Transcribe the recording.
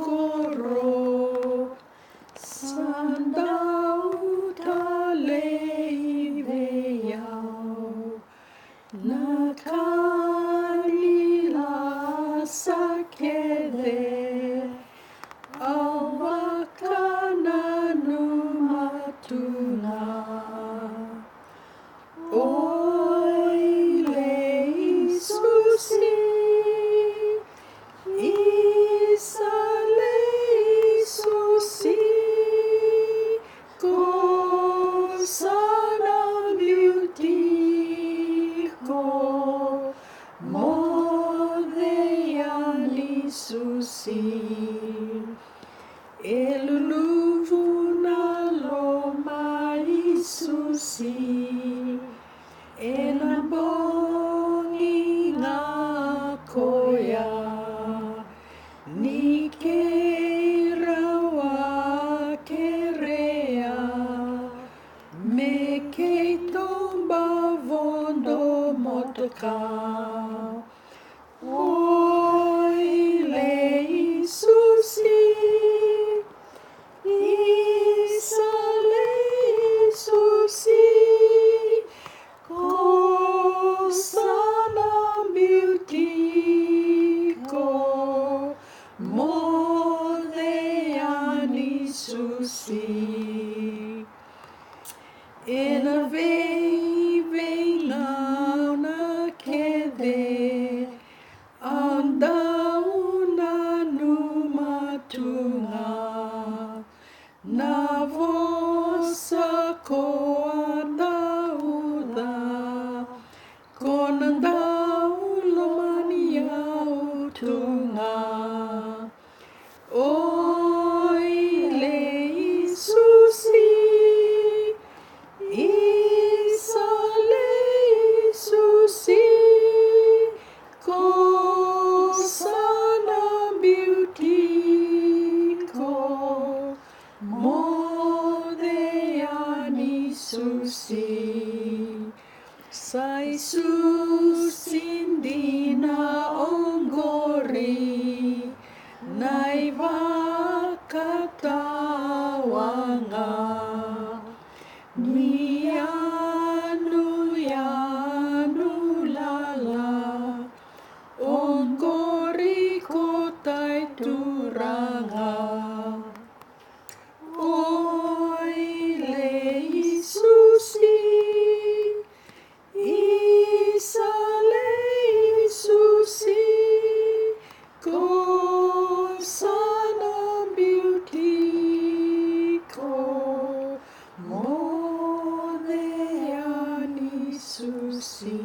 tunakoro sandau taleveyau nakanila sakede awakana numatuna oile Isusi Isale Isusi ko sana beauty ko modeyan Isusi eluluvu na loma Isusi enabongi ngakoya nikerawa kerea meke tomba vondo motoka oile Isusi Isale Isusi sana beauty ko modeyan Isusi inavei now na kede andauna numatunga na vosa ko andauda konandau lomaniau tunga oile Isusi Isale Isusi ko sana beauty ko modeyan Isusi sa Isus hindi na onggori naivakatawanga miyanu lala onggori ko tay turanga oile Isusi Isale Isusi ko sana beauty ko modeyan Isusi